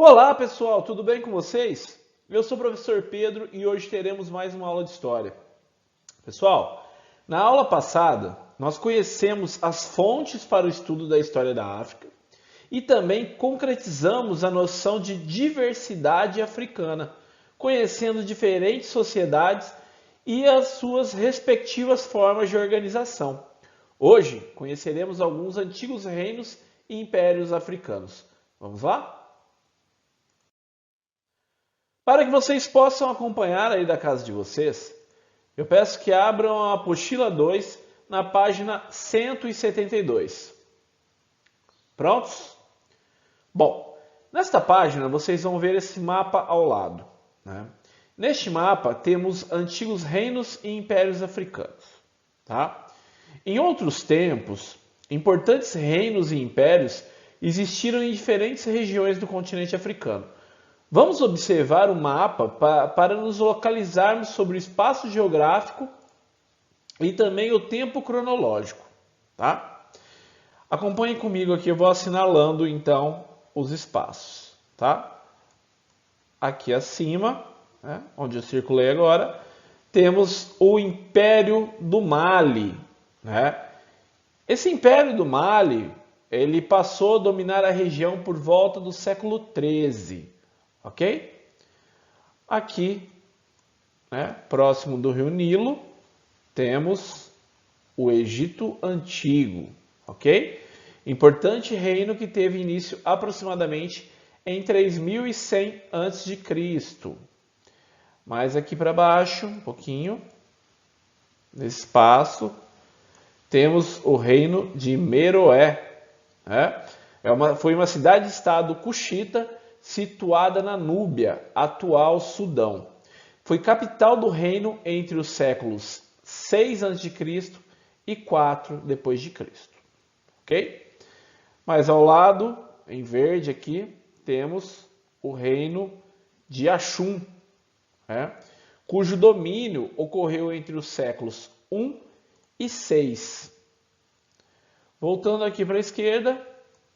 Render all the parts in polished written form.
Olá pessoal, tudo bem com vocês? Eu sou o professor Pedro e hoje teremos mais uma aula de história. Pessoal, na aula passada nós conhecemos as fontes para o estudo da história da África e também concretizamos a noção de diversidade africana, conhecendo diferentes sociedades e as suas respectivas formas de organização. Hoje conheceremos alguns antigos reinos e impérios africanos. Vamos lá? Para que vocês possam acompanhar aí da casa de vocês, eu peço que abram a apostila 2 na página 172. Prontos? Bom, nesta página vocês vão ver esse mapa ao lado, né? Neste mapa temos antigos reinos e impérios africanos, tá? Em outros tempos, importantes reinos e impérios existiram em diferentes regiões do continente africano. Vamos observar o mapa para nos localizarmos sobre o espaço geográfico e também o tempo cronológico, tá? Acompanhe comigo aqui, eu vou assinalando então os espaços, tá? Aqui acima, né, onde eu circulei agora, temos o Império do Mali, né? Esse Império do Mali, ele passou a dominar a região por volta do século XIII. Ok? Aqui, né, próximo do rio Nilo, temos o Egito Antigo, ok? Importante reino que teve início aproximadamente em 3100 a.C. Mais aqui para baixo, um pouquinho, nesse espaço, temos o reino de Meroé, né? Foi uma cidade-estado cuxita situada na Núbia, atual Sudão. Foi capital do reino entre os séculos 6 a.C. e 4 depois de Cristo. Ok? Mais ao lado, em verde aqui, temos o reino de Axum, né, cujo domínio ocorreu entre os séculos 1 e 6. Voltando aqui para a esquerda,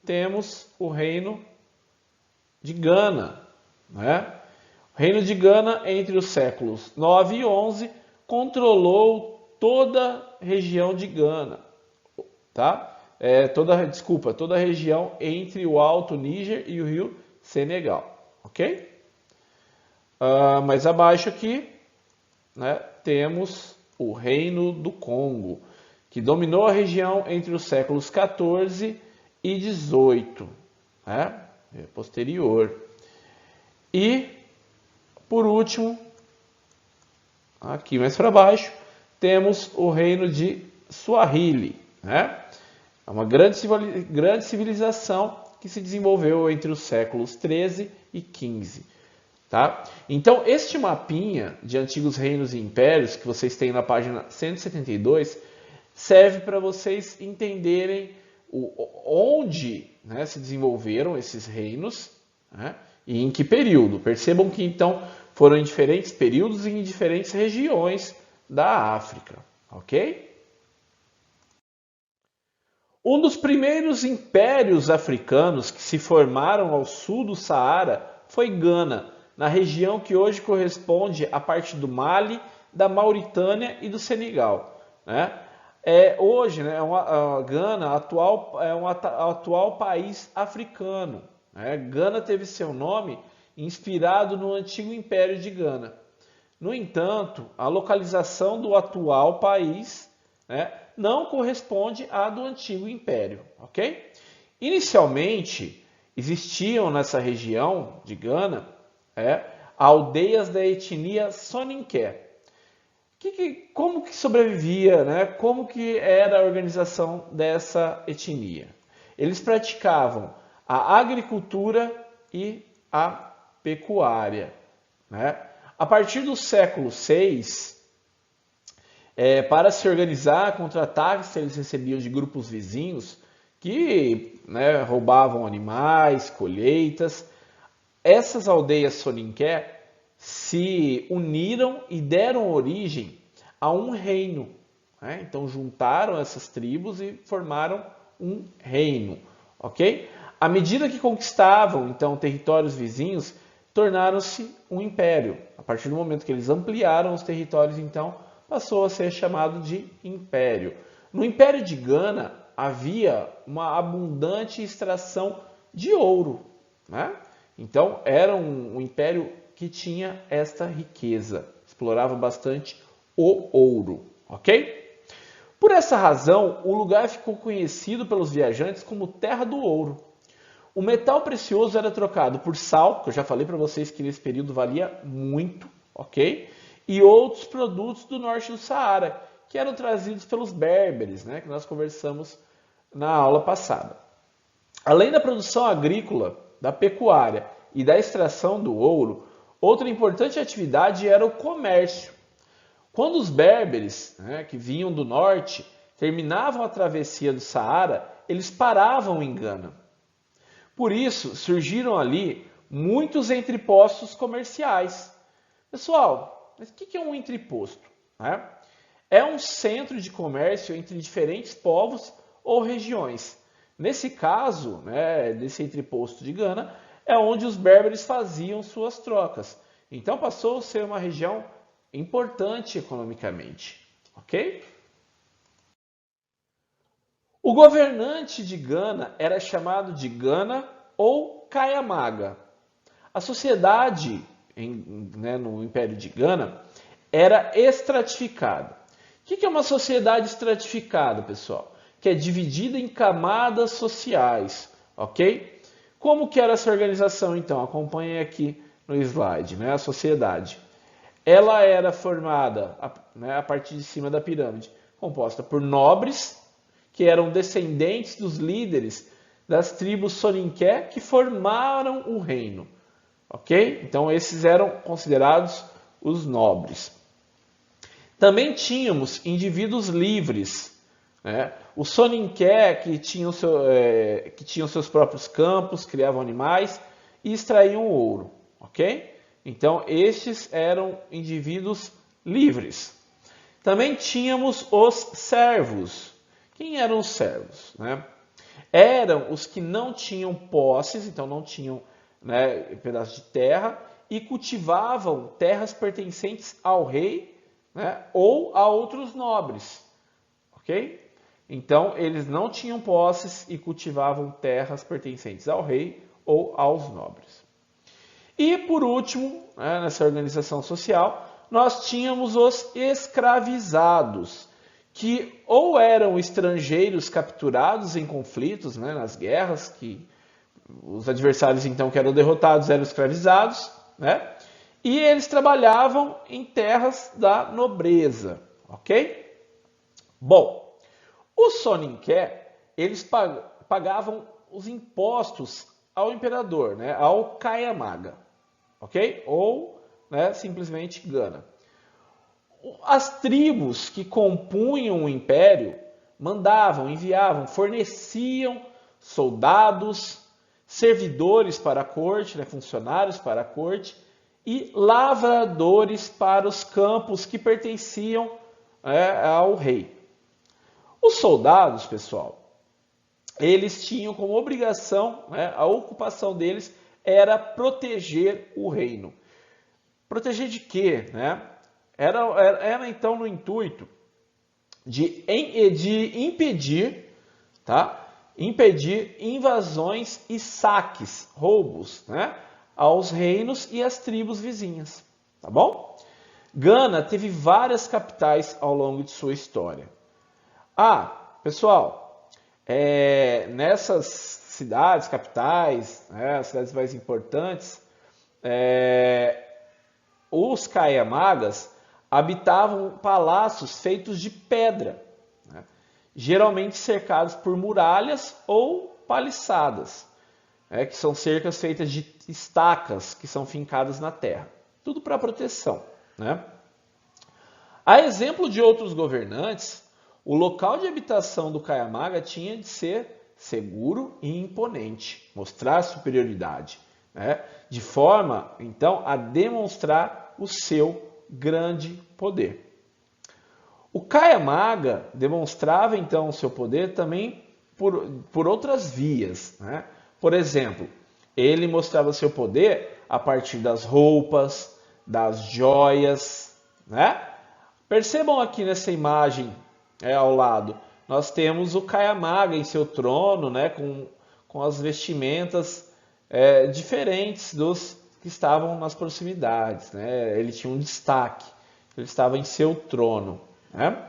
temos o reino de Gana, né? O reino de Gana, entre os séculos 9 e 11, controlou toda a região de Gana, tá? Toda a região entre o Alto Níger e o rio Senegal, ok? Mais abaixo aqui, né, temos o reino do Congo, que dominou a região entre os séculos 14 e 18, né? Posterior. E, por último, aqui mais para baixo, temos o reino de Swahili, né? É uma grande civilização que se desenvolveu entre os séculos 13 e 15. Tá? Então, este mapinha de antigos reinos e impérios, que vocês têm na página 172, serve para vocês entenderem onde, né, se desenvolveram esses reinos, né, e em que período. Percebam que então foram em diferentes períodos e em diferentes regiões da África, ok? Um dos primeiros impérios africanos que se formaram ao sul do Saara foi Gana, na região que hoje corresponde à parte do Mali, da Mauritânia e do Senegal, né? Hoje, né, Gana é um atual país africano, né? Gana teve seu nome inspirado no antigo Império de Gana. No entanto, a localização do atual país, né, não corresponde à do antigo Império, ok? Inicialmente, existiam nessa região de Gana aldeias da etnia Soninké. Como que sobrevivia, né? Como que era a organização dessa etnia? Eles praticavam a agricultura e a pecuária, né? A partir do século VI, para se organizar contra ataques que eles recebiam de grupos vizinhos que, né, roubavam animais, colheitas, essas aldeias Soninké se uniram e deram origem a um reino, né? Então juntaram essas tribos e formaram um reino, ok? À medida que conquistavam, então, territórios vizinhos, tornaram-se um império. A partir do momento que eles ampliaram os territórios, então, passou a ser chamado de império. No Império de Gana, havia uma abundante extração de ouro, né? Então, era um império que tinha esta riqueza, explorava bastante o ouro, ok? Por essa razão, o lugar ficou conhecido pelos viajantes como Terra do Ouro. O metal precioso era trocado por sal, que eu já falei para vocês que nesse período valia muito, ok? E outros produtos do norte do Saara, que eram trazidos pelos berberes, né, que nós conversamos na aula passada. Além da produção agrícola, da pecuária e da extração do ouro, outra importante atividade era o comércio. Quando os berberes, né, que vinham do norte, terminavam a travessia do Saara, eles paravam em Gana. Por isso, surgiram ali muitos entrepostos comerciais. Pessoal, mas o que é um entreposto? É um centro de comércio entre diferentes povos ou regiões. Nesse caso, né, desse entreposto de Gana, é onde os berberes faziam suas trocas. Então passou a ser uma região importante economicamente, ok? O governante de Gana era chamado de Gana ou Kayamaga. A sociedade no Império de Gana era estratificada. O que é uma sociedade estratificada, pessoal? Que é dividida em camadas sociais, ok? Como que era essa organização, então? Acompanhem aqui no slide, né? A sociedade. Ela era formada, né, a partir de cima da pirâmide, composta por nobres, que eram descendentes dos líderes das tribos Soninké, que formaram o reino. Ok? Então, esses eram considerados os nobres. Também tínhamos indivíduos livres, né? Os Soninké, que tinham seus próprios campos, criavam animais e extraíam ouro. Ok? Então, estes eram indivíduos livres. Também tínhamos os servos. Quem eram os servos? Né? Eram os que não tinham posses, então não tinham, né, pedaço de terra, e cultivavam terras pertencentes ao rei, né, ou a outros nobres. Ok? Então, eles não tinham posses e cultivavam terras pertencentes ao rei ou aos nobres. E, por último, né, nessa organização social, nós tínhamos os escravizados, que ou eram estrangeiros capturados em conflitos, né, nas guerras, que os adversários, então, que eram derrotados, eram escravizados, né, e eles trabalhavam em terras da nobreza, ok? Bom, os Soninké, eles pagavam os impostos ao imperador, né, ao Kayamaga, ok? Ou, né, simplesmente Gana. As tribos que compunham o império mandavam, enviavam, forneciam soldados, servidores para a corte, né, funcionários para a corte, e lavradores para os campos que pertenciam ao rei. Os soldados, pessoal, eles tinham como obrigação, né, a ocupação deles era proteger o reino. Proteger de quê? Né? Era então no intuito de impedir, tá? Impedir invasões e saques, roubos, né, aos reinos e às tribos vizinhas. Tá bom? Gana teve várias capitais ao longo de sua história. Pessoal, nessas cidades, capitais, né, as cidades mais importantes, os Kayamagas habitavam palácios feitos de pedra, né, geralmente cercados por muralhas ou paliçadas, que são cercas feitas de estacas que são fincadas na terra. Tudo para proteção. Né? A exemplo de outros governantes, o local de habitação do Kayamaga tinha de ser seguro e imponente, mostrar superioridade, né? De forma, então, a demonstrar o seu grande poder. O Kayamaga demonstrava, então, o seu poder também por outras vias, né? Por exemplo, ele mostrava seu poder a partir das roupas, das joias, né? Percebam aqui nessa imagem ao lado, nós temos o Kayamaga em seu trono, né? Com as vestimentas diferentes dos que estavam nas proximidades, né? Ele tinha um destaque, ele estava em seu trono, né?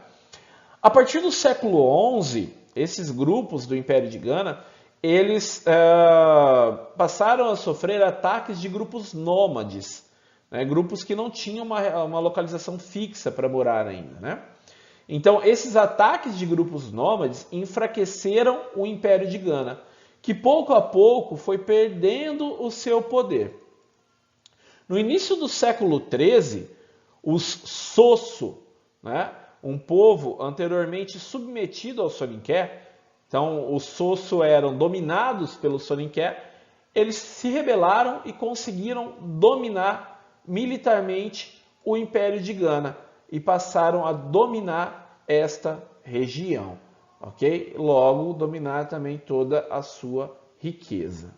A partir do século XI, esses grupos do Império de Gana, eles passaram a sofrer ataques de grupos nômades, né? Grupos que não tinham uma localização fixa para morar ainda, né? Então, esses ataques de grupos nômades enfraqueceram o Império de Gana, que pouco a pouco foi perdendo o seu poder. No início do século XIII, os Sosso, né, um povo anteriormente submetido ao Soninké, então os Sosso eram dominados pelo Soninké, eles se rebelaram e conseguiram dominar militarmente o Império de Gana e passaram a dominar esta região, ok? Logo, dominar também toda a sua riqueza.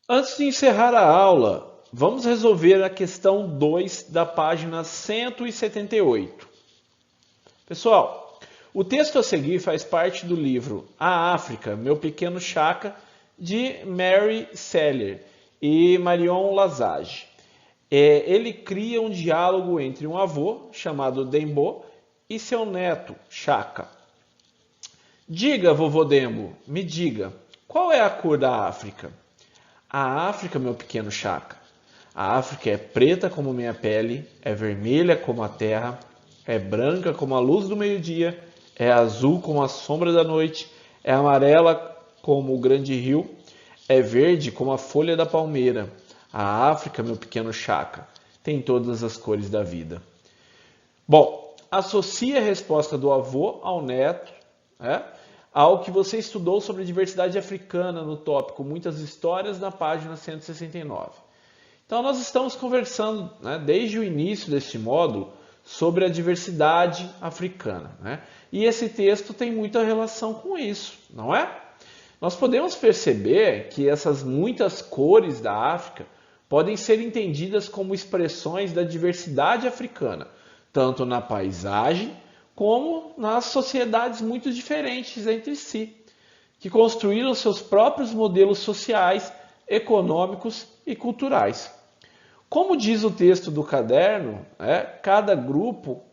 Antes de encerrar a aula, vamos resolver a questão 2 da página 178. Pessoal, o texto a seguir faz parte do livro A África, Meu Pequeno Chaka, de Mary Sellier e Marion Lazage. Ele cria um diálogo entre um avô, chamado Dembo, e seu neto, Chaka. Diga, vovô Dembo, me diga, qual é a cor da África? A África, meu pequeno Chaka. A África é preta como minha pele, é vermelha como a terra, é branca como a luz do meio-dia, é azul como a sombra da noite, é amarela como o grande rio, é verde como a folha da palmeira. A África, meu pequeno Chaka, tem todas as cores da vida. Bom, associe a resposta do avô ao neto, ao que você estudou sobre a diversidade africana no tópico Muitas Histórias, na página 169. Então, nós estamos conversando, né, desde o início deste módulo sobre a diversidade africana, né? E esse texto tem muita relação com isso, não é? Nós podemos perceber que essas muitas cores da África podem ser entendidas como expressões da diversidade africana, tanto na paisagem como nas sociedades muito diferentes entre si, que construíram seus próprios modelos sociais, econômicos e culturais. Como diz o texto do caderno, cada grupo,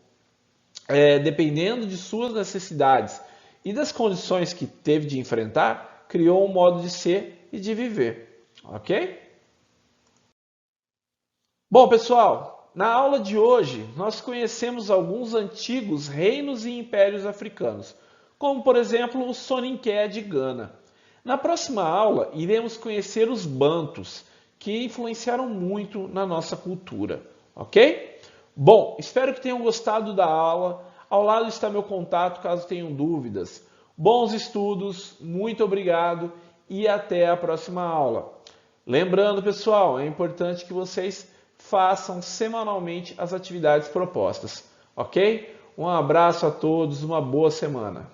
dependendo de suas necessidades e das condições que teve de enfrentar, criou um modo de ser e de viver. Ok? Bom, pessoal, na aula de hoje nós conhecemos alguns antigos reinos e impérios africanos, como por exemplo o Soninké de Gana. Na próxima aula iremos conhecer os Bantus, que influenciaram muito na nossa cultura, ok? Bom, espero que tenham gostado da aula. Ao lado está meu contato caso tenham dúvidas. Bons estudos, muito obrigado e até a próxima aula. Lembrando, pessoal, é importante que vocês façam semanalmente as atividades propostas, ok? Um abraço a todos, uma boa semana.